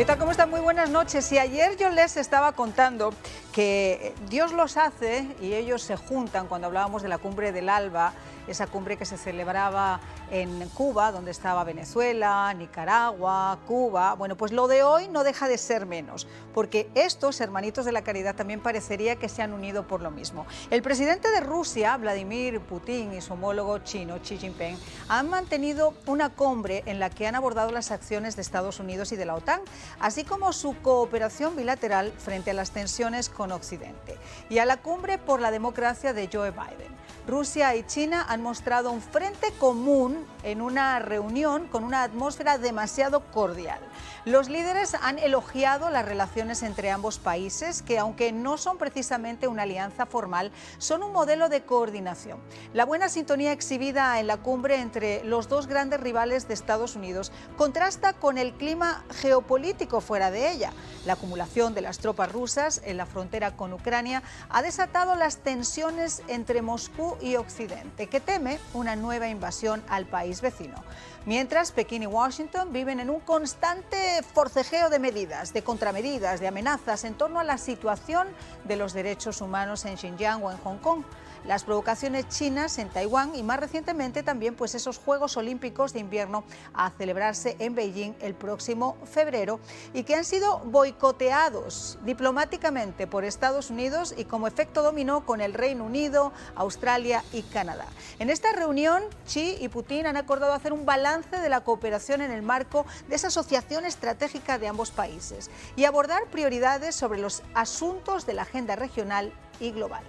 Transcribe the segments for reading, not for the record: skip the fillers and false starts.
¿Qué tal? ¿Cómo están? Muy buenas noches. Y ayer yo les estaba contando que Dios los hace y ellos se juntan cuando hablábamos de la cumbre del ALBA, esa cumbre que se celebraba en Cuba, donde estaba Venezuela, Nicaragua, Cuba. Bueno, pues lo de hoy no deja de ser menos, porque estos hermanitos de la caridad también parecería que se han unido por lo mismo. El presidente de Rusia, Vladimir Putin, y su homólogo chino, Xi Jinping, han mantenido una cumbre en la que han abordado las acciones de Estados Unidos y de la OTAN, así como su cooperación bilateral frente a las tensiones con Occidente, y a la cumbre por la democracia de Joe Biden. Rusia y China han mostrado un frente común en una reunión con una atmósfera demasiado cordial. Los líderes han elogiado las relaciones entre ambos países, que aunque no son precisamente una alianza formal, son un modelo de coordinación. La buena sintonía exhibida en la cumbre entre los dos grandes rivales de Estados Unidos contrasta con el clima geopolítico fuera de ella. La acumulación de las tropas rusas en la frontera con Ucrania ha desatado las tensiones entre Moscú y Occidente, que teme una nueva invasión al país vecino. Mientras, Pekín y Washington viven en un constante forcejeo de medidas, de contramedidas, de amenazas en torno a la situación de los derechos humanos en Xinjiang o en Hong Kong, las provocaciones chinas en Taiwán y más recientemente también pues esos Juegos Olímpicos de invierno a celebrarse en Beijing el próximo febrero y que han sido boicoteados diplomáticamente por Estados Unidos y como efecto dominó con el Reino Unido, Australia y Canadá. En esta reunión, Xi y Putin han acordado hacer un balance de la cooperación en el marco de esa asociación estratégica de ambos países y abordar prioridades sobre los asuntos de la agenda regional y global.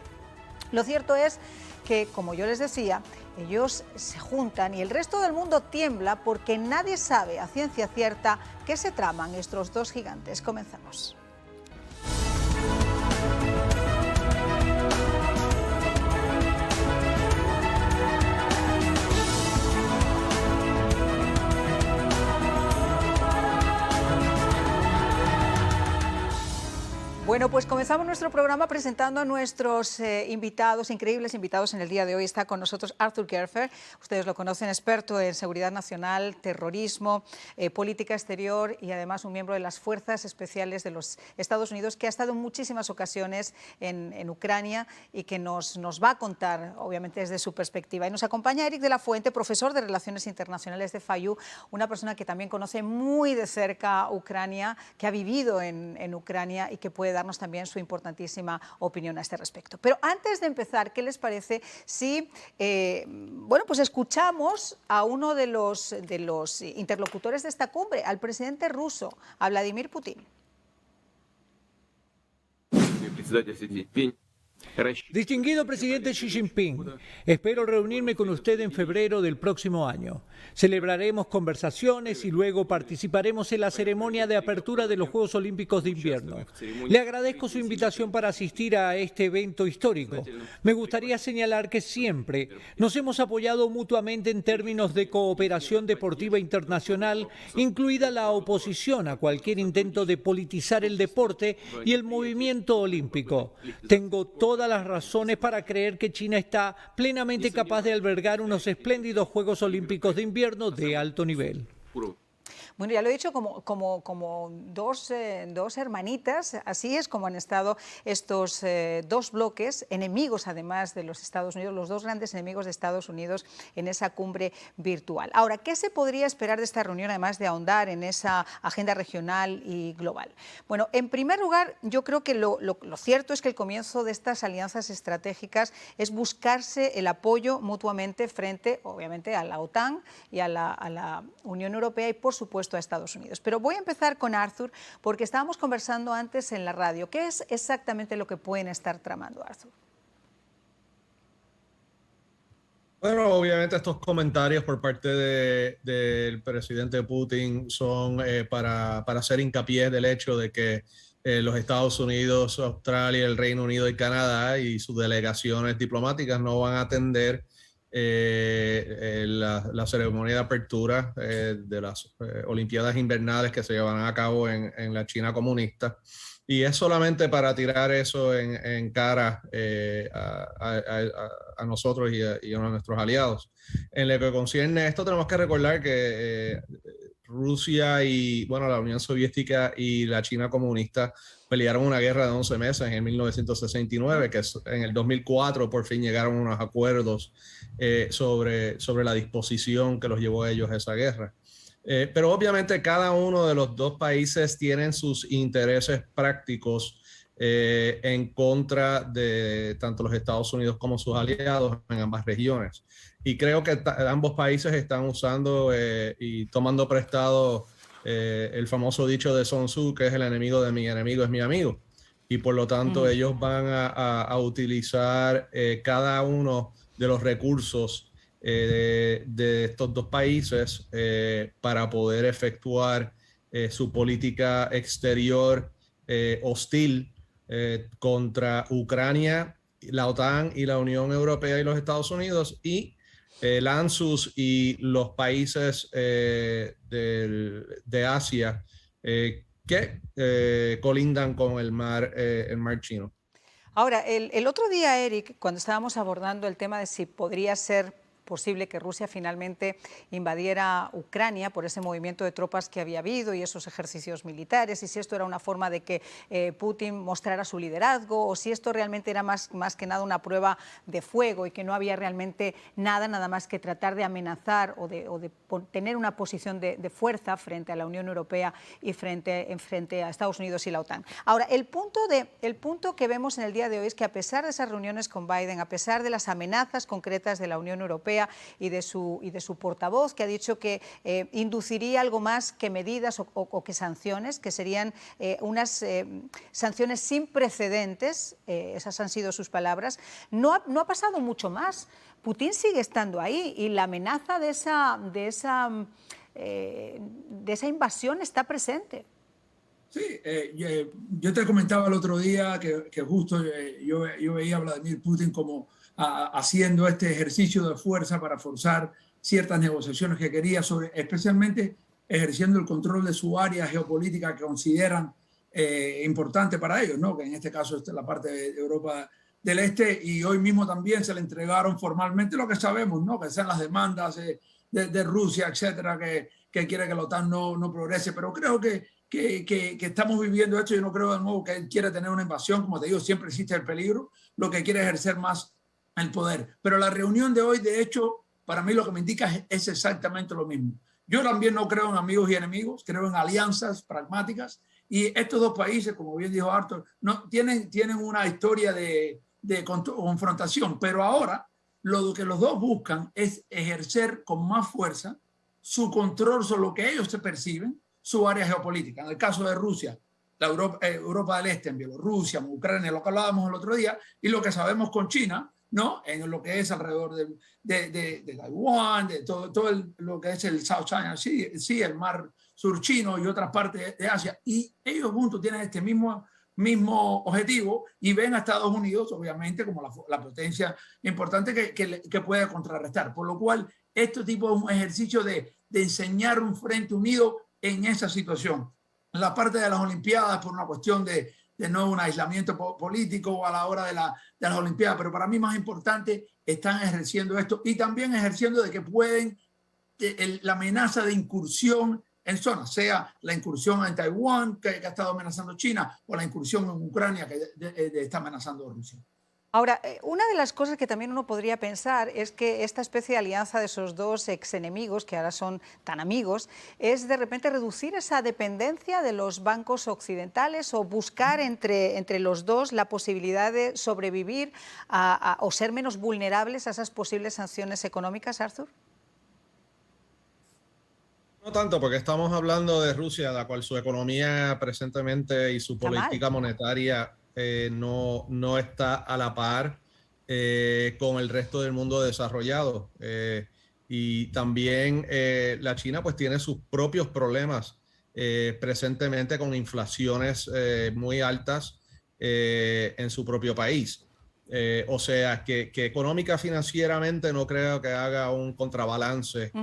Lo cierto es que, como yo les decía, ellos se juntan y el resto del mundo tiembla porque nadie sabe a ciencia cierta qué se traman estos dos gigantes. Comenzamos. Bueno, pues comenzamos nuestro programa presentando a nuestros invitados, increíbles invitados en el día de hoy. Está con nosotros Arthur Koerfer, ustedes lo conocen, experto en seguridad nacional, terrorismo, política exterior y además un miembro de las Fuerzas Especiales de los Estados Unidos que ha estado en muchísimas ocasiones en Ucrania y que nos va a contar, obviamente, desde su perspectiva. Y nos acompaña Eric de la Fuente, profesor de Relaciones Internacionales de FAIU, una persona que también conoce muy de cerca Ucrania, que ha vivido en Ucrania y que puede darnos también su importantísima opinión a este respecto. Pero antes de empezar, ¿qué les parece si bueno, pues escuchamos a uno de los interlocutores de esta cumbre, al presidente ruso, a Vladimir Putin? Distinguido presidente Xi Jinping, espero reunirme con usted en febrero del próximo año. Celebraremos conversaciones y luego participaremos en la ceremonia de apertura de los Juegos Olímpicos de Invierno. Le agradezco su invitación para asistir a este evento histórico. Me gustaría señalar que siempre nos hemos apoyado mutuamente en términos de cooperación deportiva internacional, incluida la oposición a cualquier intento de politizar el deporte y el movimiento olímpico. Tengo todas las razones para creer que China está plenamente capaz de albergar unos espléndidos Juegos Olímpicos de invierno de alto nivel. Bueno, ya lo he dicho, como dos hermanitas, así es como han estado estos dos bloques, enemigos además de los Estados Unidos, los dos grandes enemigos de Estados Unidos en esa cumbre virtual. Ahora, ¿qué se podría esperar de esta reunión, además de ahondar en esa agenda regional y global? Bueno, en primer lugar, yo creo que lo cierto es que el comienzo de estas alianzas estratégicas es buscarse el apoyo mutuamente frente, obviamente, a la OTAN y a la Unión Europea y, por supuesto, a Estados Unidos. Pero voy a empezar con Arthur, porque estábamos conversando antes en la radio. ¿Qué es exactamente lo que pueden estar tramando, Arthur? Bueno, obviamente estos comentarios por parte del presidente Putin son para hacer hincapié del hecho de que los Estados Unidos, Australia, el Reino Unido y Canadá y sus delegaciones diplomáticas no van a atender la ceremonia de apertura de las Olimpiadas Invernales que se llevarán a cabo en la China comunista. Y es solamente para tirar eso en cara a nosotros y a nuestros aliados. En lo que concierne a esto, tenemos que recordar que Rusia y, bueno, la Unión Soviética y la China comunista pelearon una guerra de 11 meses en 1969, que en el 2004 por fin llegaron a unos acuerdos sobre la disposición que los llevó a ellos a esa guerra. Pero obviamente cada uno de los dos países tienen sus intereses prácticos en contra de tanto los Estados Unidos como sus aliados en ambas regiones. Y creo que ambos países están usando y tomando prestado el famoso dicho de Sun Tzu, que es el enemigo de mi enemigo es mi amigo. Y por lo tanto ellos van a utilizar cada uno de los recursos de estos dos países para poder efectuar su política exterior hostil contra Ucrania, la OTAN y la Unión Europea y los Estados Unidos, y Lanzus y los países de Asia que colindan con el mar Chino. Ahora, el otro día, Eric, cuando estábamos abordando el tema de si podría ser posible que Rusia finalmente invadiera Ucrania por ese movimiento de tropas que había habido y esos ejercicios militares, y si esto era una forma de que Putin mostrara su liderazgo, o si esto realmente era más que nada una prueba de fuego y que no había realmente nada más que tratar de amenazar o de tener una posición de fuerza frente a la Unión Europea y frente a Estados Unidos y la OTAN. Ahora, el punto que vemos en el día de hoy es que a pesar de esas reuniones con Biden, a pesar de las amenazas concretas de la Unión Europea y de su portavoz, que ha dicho que induciría algo más que medidas o que sanciones, que serían unas sanciones sin precedentes, esas han sido sus palabras, no ha pasado mucho más. Putin sigue estando ahí y la amenaza de esa invasión está presente. Sí, yo te comentaba el otro día que justo yo veía a Vladimir Putin como haciendo este ejercicio de fuerza para forzar ciertas negociaciones que quería, especialmente ejerciendo el control de su área geopolítica que consideran importante para ellos, ¿no? Que en este caso es la parte de Europa del Este, y hoy mismo también se le entregaron formalmente lo que sabemos, ¿no? Que sean las demandas de Rusia, etcétera, que quiere que la OTAN no progrese. Pero creo que estamos viviendo esto. Yo no creo de nuevo que él quiere tener una invasión. Como te digo, siempre existe el peligro. Lo que quiere es ejercer más el poder. Pero la reunión de hoy, de hecho, para mí lo que me indica es exactamente lo mismo. Yo también no creo en amigos y enemigos, creo en alianzas pragmáticas. Y estos dos países, como bien dijo Arthur, no, tienen una historia de confrontación. Pero ahora lo que los dos buscan es ejercer con más fuerza su control sobre lo que ellos se perciben, su área geopolítica. En el caso de Rusia, la Europa del Este, en Bielorrusia, en Ucrania, lo que hablábamos el otro día, y lo que sabemos con China, ¿no? En lo que es alrededor de Taiwán, de todo lo que es el South China Sea, el mar sur chino y otras partes de Asia. Y ellos juntos tienen este mismo objetivo y ven a Estados Unidos, obviamente, como la potencia importante que puede contrarrestar. Por lo cual, este tipo es un ejercicio de enseñar un frente unido en esa situación. En la parte de las Olimpiadas, por una cuestión de no un aislamiento político a la hora de las Olimpiadas, pero para mí más importante, están ejerciendo esto y también ejerciendo de que pueden la amenaza de incursión en zonas, sea la incursión en Taiwán que ha estado amenazando China o la incursión en Ucrania que está amenazando Rusia. Ahora, una de las cosas que también uno podría pensar es que esta especie de alianza de esos dos ex-enemigos, que ahora son tan amigos, es de repente reducir esa dependencia de los bancos occidentales o buscar entre los dos la posibilidad de sobrevivir o ser menos vulnerables a esas posibles sanciones económicas, Arthur. No tanto, porque estamos hablando de Rusia, la cual su economía presentemente y su política monetaria no está a la par con el resto del mundo desarrollado. Y también la China pues tiene sus propios problemas presentemente con inflaciones muy altas en su propio país. O sea, que económica financieramente no creo que haga un contrabalance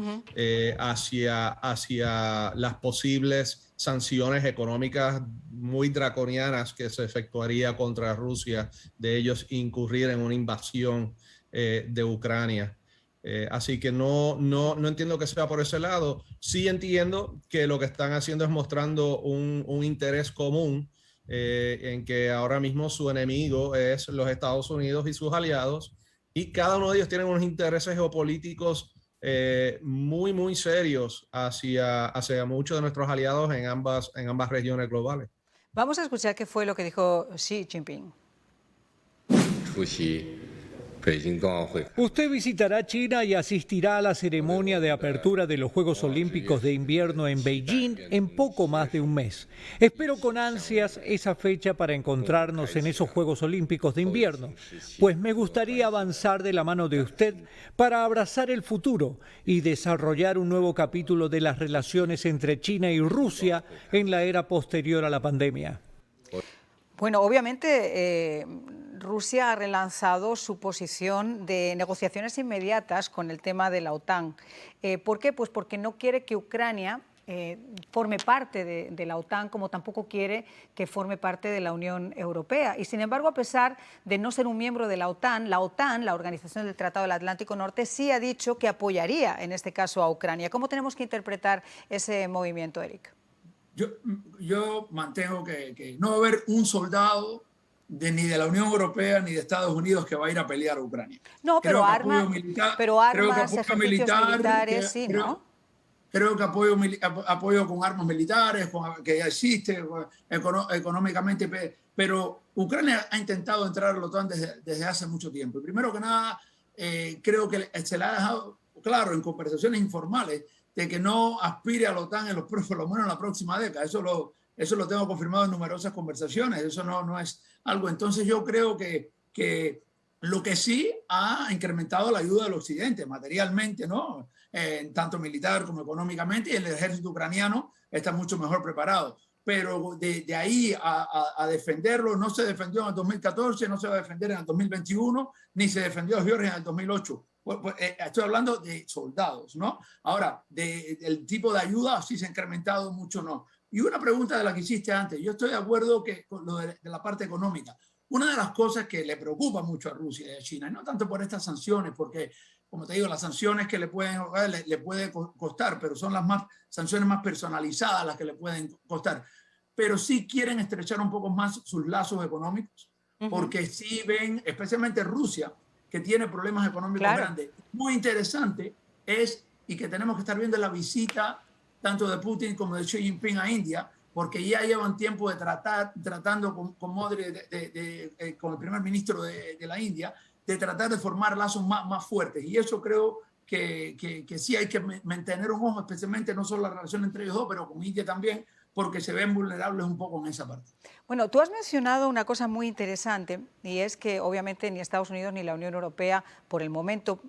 hacia las posibles sanciones económicas muy draconianas que se efectuaría contra Rusia, de ellos incurrir en una invasión de Ucrania. Así que no entiendo que sea por ese lado. Sí entiendo que lo que están haciendo es mostrando un interés común en que ahora mismo su enemigo es los Estados Unidos y sus aliados, y cada uno de ellos tiene unos intereses geopolíticos muy, muy serios hacia muchos de nuestros aliados en ambas regiones globales. Vamos a escuchar qué fue lo que dijo Xi Jinping. Usted visitará China y asistirá a la ceremonia de apertura de los Juegos Olímpicos de Invierno en Beijing en poco más de un mes. Espero con ansias esa fecha para encontrarnos en esos Juegos Olímpicos de Invierno, pues me gustaría avanzar de la mano de usted para abrazar el futuro y desarrollar un nuevo capítulo de las relaciones entre China y Rusia en la era posterior a la pandemia. Bueno, obviamente Rusia ha relanzado su posición de negociaciones inmediatas con el tema de la OTAN. ¿Por qué? Pues porque no quiere que Ucrania forme parte de la OTAN, como tampoco quiere que forme parte de la Unión Europea. Y sin embargo, a pesar de no ser un miembro de la OTAN, la Organización del Tratado del Atlántico Norte, sí ha dicho que apoyaría en este caso a Ucrania. ¿Cómo tenemos que interpretar ese movimiento, Eric? Yo mantengo que no va a haber un soldado ni de la Unión Europea ni de Estados Unidos que va a ir a pelear a Ucrania. No, pero armas, ejercicios militares, sí, ¿no? Creo que apoyo con armas militares, que ya existe económicamente, pero Ucrania ha intentado entrar a la OTAN desde hace mucho tiempo. Y primero que nada, creo que se le ha dejado claro en conversaciones informales de que no aspire a la OTAN por lo menos en la próxima década. Eso lo tengo confirmado en numerosas conversaciones. Eso no es algo. Entonces yo creo que lo que sí ha incrementado la ayuda del Occidente materialmente, ¿no? Tanto militar como económicamente, y el ejército ucraniano está mucho mejor preparado. Pero de ahí a defenderlo, no se defendió en el 2014, no se va a defender en el 2021, ni se defendió a Georgia en el 2008. Estoy hablando de soldados, ¿no? Ahora, del tipo de ayuda sí se ha incrementado mucho, ¿no? Y una pregunta de la que hiciste antes, yo estoy de acuerdo con lo de la parte económica. Una de las cosas que le preocupa mucho a Rusia y a China, y no tanto por estas sanciones, porque, como te digo, las sanciones que le puede costar, pero son las sanciones más personalizadas las que le pueden costar, pero sí quieren estrechar un poco más sus lazos económicos, porque sí ven, especialmente Rusia, que tiene problemas económicos grandes. Muy interesante es, y que tenemos que estar viendo la visita tanto de Putin como de Xi Jinping a India, porque ya llevan tiempo tratando con Modi, con el primer ministro de la India, de tratar de formar lazos más fuertes. Y eso creo que sí hay que mantener un ojo, especialmente no solo la relación entre ellos dos, pero con India también, porque se ven vulnerables un poco en esa parte. Bueno, tú has mencionado una cosa muy interesante, y es que obviamente ni Estados Unidos ni la Unión Europea por el momento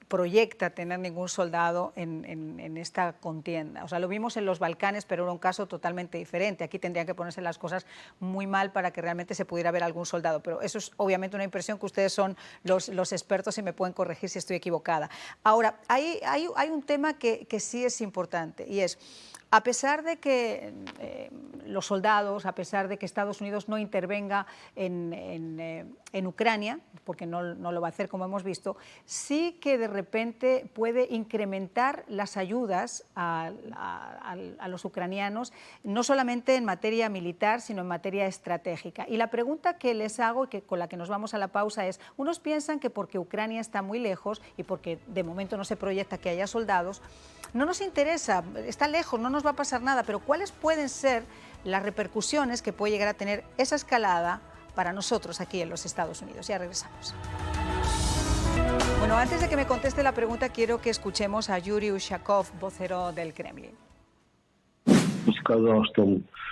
proyecta tener ningún soldado en esta contienda. O sea, lo vimos en los Balcanes, pero era un caso totalmente diferente. Aquí tendrían que ponerse las cosas muy mal para que realmente se pudiera ver algún soldado. Pero eso es obviamente una impresión que ustedes son los expertos y me pueden corregir si estoy equivocada. Ahora, hay un tema que sí es importante, y es, a pesar de que los soldados, a pesar de que Estados Unidos no intervenga en Ucrania, porque no lo va a hacer como hemos visto, sí que de repente puede incrementar las ayudas a los ucranianos, no solamente en materia militar, sino en materia estratégica. Y la pregunta que les hago y con la que nos vamos a la pausa es, unos piensan que porque Ucrania está muy lejos y porque de momento no se proyecta que haya soldados, no nos interesa, está lejos, no nos va a pasar nada, pero ¿cuáles pueden ser las repercusiones que puede llegar a tener esa escalada para nosotros aquí en los Estados Unidos? Ya regresamos. Bueno, antes de que me conteste la pregunta, quiero que escuchemos a Yuri Ushakov, vocero del Kremlin.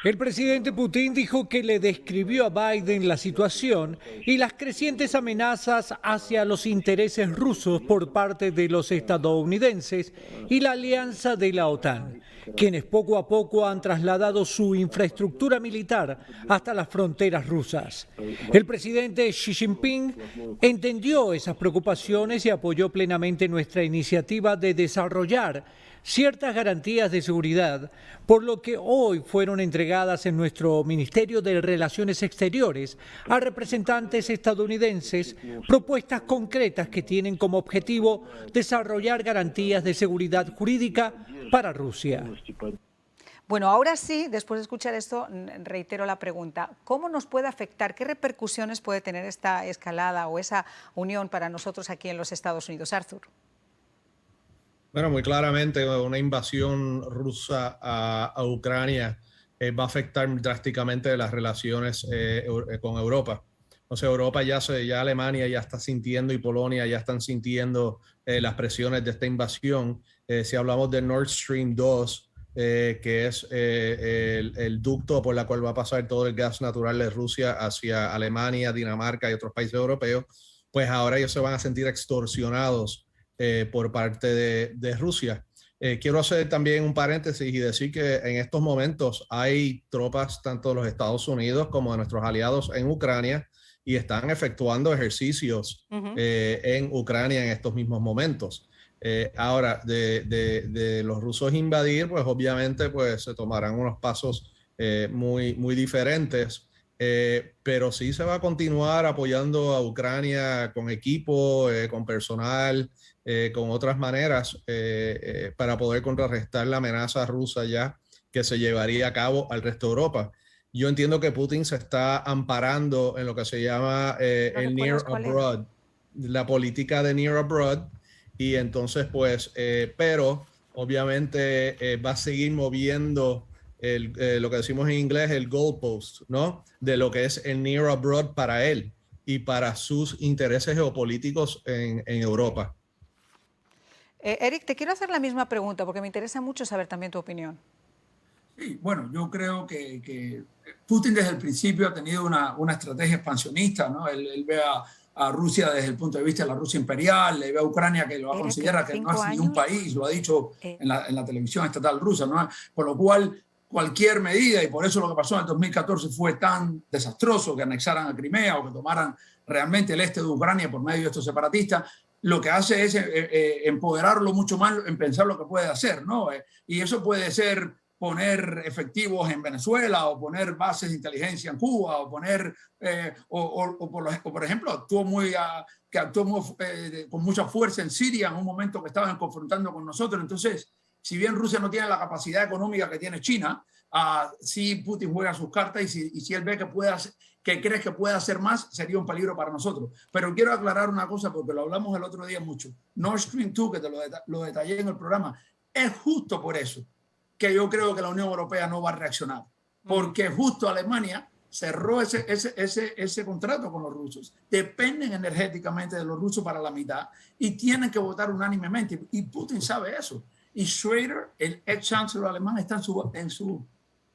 El presidente Putin dijo que le describió a Biden la situación y las crecientes amenazas hacia los intereses rusos por parte de los estadounidenses y la alianza de la OTAN, quienes poco a poco han trasladado su infraestructura militar hasta las fronteras rusas. El presidente Xi Jinping entendió esas preocupaciones y apoyó plenamente nuestra iniciativa de desarrollar ciertas garantías de seguridad, por lo que hoy fueron entregadas en nuestro Ministerio de Relaciones Exteriores a representantes estadounidenses propuestas concretas que tienen como objetivo desarrollar garantías de seguridad jurídica para Rusia. Bueno, ahora sí, después de escuchar esto, reitero la pregunta. ¿Cómo nos puede afectar? ¿Qué repercusiones puede tener esta escalada o esa unión para nosotros aquí en los Estados Unidos, Arthur? Bueno, muy claramente una invasión rusa a Ucrania va a afectar drásticamente las relaciones con Europa. O sea, Europa ya Alemania ya está sintiendo y Polonia ya están sintiendo las presiones de esta invasión. Si hablamos de Nord Stream 2, que es el ducto por la cual va a pasar todo el gas natural de Rusia hacia Alemania, Dinamarca y otros países europeos, pues ahora ellos se van a sentir extorsionados por parte de Rusia. Quiero hacer también un paréntesis y decir que en estos momentos hay tropas tanto de los Estados Unidos como de nuestros aliados en Ucrania y están efectuando ejercicios en Ucrania en estos mismos momentos. Ahora, de los rusos invadir, pues obviamente pues, se tomarán unos pasos muy diferentes, pero sí se va a continuar apoyando a Ucrania con equipo, con personal, con otras maneras para poder contrarrestar la amenaza rusa ya que se llevaría a cabo al resto de Europa. Yo entiendo que Putin se está amparando en lo que se llama el Near Abroad, la política de Near Abroad, y entonces pues, pero obviamente va a seguir moviendo lo que decimos en inglés el goalpost, ¿no? De lo que es el Near Abroad para él y para sus intereses geopolíticos en Europa. Eric, te quiero hacer la misma pregunta porque me interesa mucho saber también tu opinión. Sí, bueno, yo creo que Putin desde el principio ha tenido una estrategia expansionista, ¿no? Él ve a Rusia desde el punto de vista de la Rusia imperial, le ve a Ucrania que lo considera que no es ni un país, lo ha dicho en la televisión estatal rusa, ¿no? Con lo cual cualquier medida, y por eso lo que pasó en el 2014 fue tan desastroso, que anexaran a Crimea o que tomaran realmente el este de Ucrania por medio de estos separatistas, lo que hace es empoderarlo mucho más en pensar lo que puede hacer, ¿no? Y eso puede ser poner efectivos en Venezuela o poner bases de inteligencia en Cuba o poner, por ejemplo, actuó con mucha fuerza en Siria en un momento que estaban confrontando con nosotros. Entonces, si bien Rusia no tiene la capacidad económica que tiene China, sí Putin juega sus cartas y si él ve que cree que puede hacer más, sería un peligro para nosotros. Pero quiero aclarar una cosa porque lo hablamos el otro día mucho. Nord Stream 2, que te lo detallé en el programa, es justo por eso que yo creo que la Unión Europea no va a reaccionar, porque justo Alemania cerró ese contrato con los rusos. Dependen energéticamente de los rusos para la mitad y tienen que votar unánimemente. Y Putin sabe eso. Y Schroeder, el ex chancellor alemán, está en su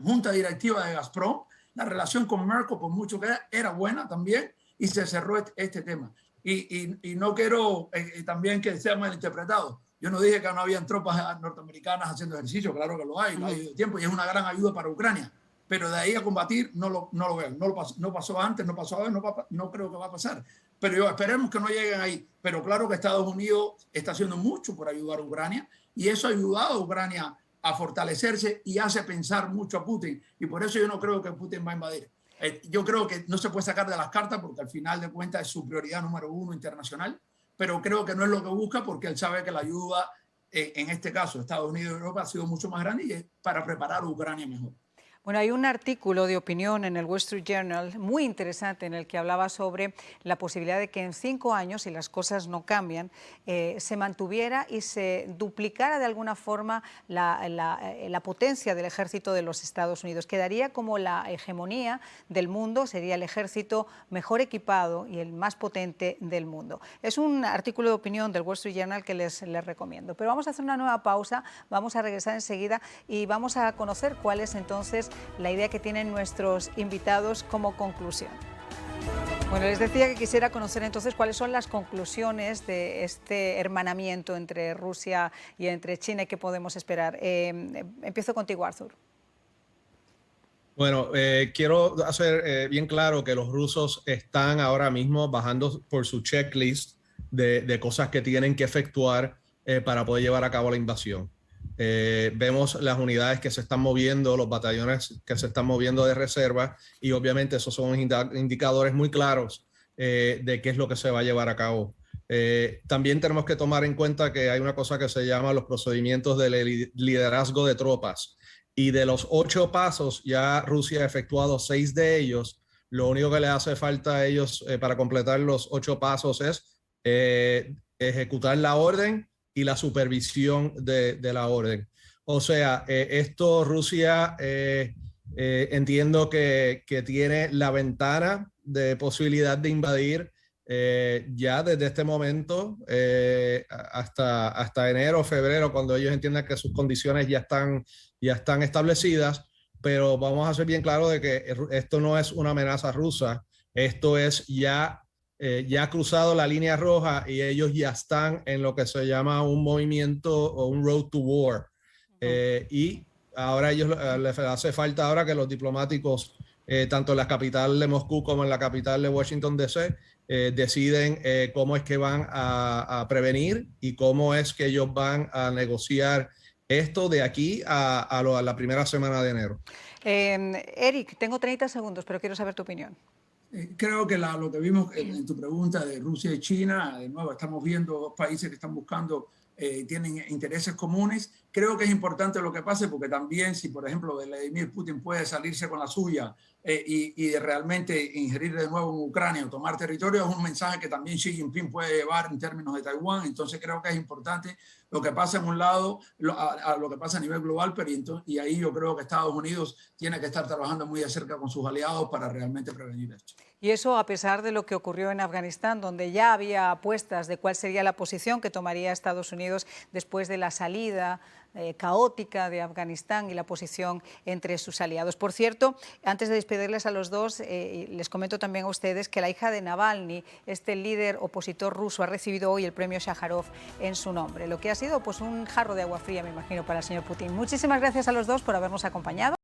junta directiva de Gazprom. La relación con Merkel, por mucho que era buena también, y se cerró este tema. Y no quiero también que sea malinterpretado. Yo no dije que no habían tropas norteamericanas haciendo ejercicio, claro que lo hay de tiempo y es una gran ayuda para Ucrania. Pero de ahí a combatir no lo veo. No pasó antes, no pasó ahora, no creo que va a pasar. Pero esperemos que no lleguen ahí. Pero claro que Estados Unidos está haciendo mucho por ayudar a Ucrania y eso ha ayudado a Ucrania a fortalecerse y hace pensar mucho a Putin. Y por eso yo no creo que Putin va a invadir. Yo creo que no se puede sacar de las cartas porque al final de cuentas es su prioridad número 1 internacional. Pero creo que no es lo que busca porque él sabe que la ayuda, en este caso, Estados Unidos y Europa, ha sido mucho más grande y es para preparar a Ucrania mejor. Bueno, hay un artículo de opinión en el Wall Street Journal muy interesante en el que hablaba sobre la posibilidad de que en 5 años, si las cosas no cambian, se mantuviera y se duplicara de alguna forma la potencia del ejército de los Estados Unidos. Quedaría como la hegemonía del mundo, sería el ejército mejor equipado y el más potente del mundo. Es un artículo de opinión del Wall Street Journal que les recomiendo. Pero vamos a hacer una nueva pausa, vamos a regresar enseguida y vamos a conocer cuál es entonces la idea que tienen nuestros invitados como conclusión. Bueno, les decía que quisiera conocer entonces cuáles son las conclusiones de este hermanamiento entre Rusia y entre China y qué podemos esperar. Empiezo contigo, Arthur. Bueno, quiero hacer bien claro que los rusos están ahora mismo bajando por su checklist de cosas que tienen que efectuar para poder llevar a cabo la invasión. Vemos las unidades que se están moviendo, los batallones que se están moviendo de reserva, y obviamente esos son indicadores muy claros de qué es lo que se va a llevar a cabo. También tenemos que tomar en cuenta que hay una cosa que se llama los procedimientos de liderazgo de tropas, y de los 8 pasos ya Rusia ha efectuado 6 de ellos. Lo único que le hace falta a ellos para completar los 8 pasos es ejecutar la orden y la supervisión de la orden. O sea, esto Rusia entiendo que tiene la ventana de posibilidad de invadir ya desde este momento hasta enero o febrero, cuando ellos entiendan que sus condiciones ya están establecidas. Pero vamos a ser bien claros de que esto no es una amenaza rusa, esto es ya ha cruzado la línea roja y ellos ya están en lo que se llama un movimiento o un road to war. Y ahora ellos les hace falta ahora que los diplomáticos, tanto en la capital de Moscú como en la capital de Washington DC, deciden cómo es que van a prevenir y cómo es que ellos van a negociar esto de aquí a la primera semana de enero. Eric, tengo 30 segundos, pero quiero saber tu opinión. Creo que lo que vimos en tu pregunta de Rusia y China, de nuevo, estamos viendo 2 países que están buscando, tienen intereses comunes. Creo que es importante lo que pase, porque también si, por ejemplo, Vladimir Putin puede salirse con la suya y realmente ingerir de nuevo en Ucrania o tomar territorio, es un mensaje que también Xi Jinping puede llevar en términos de Taiwán. Entonces creo que es importante lo que pasa en un lado, lo que pasa a nivel global, y ahí yo creo que Estados Unidos tiene que estar trabajando muy de cerca con sus aliados para realmente prevenir esto. Y eso a pesar de lo que ocurrió en Afganistán, donde ya había apuestas de cuál sería la posición que tomaría Estados Unidos después de la salida caótica de Afganistán y la posición entre sus aliados. Por cierto, antes de despedirles a los dos, les comento también a ustedes que la hija de Navalny, este líder opositor ruso, ha recibido hoy el premio Sájarov en su nombre, lo que ha sido pues un jarro de agua fría, me imagino, para el señor Putin. Muchísimas gracias a los dos por habernos acompañado.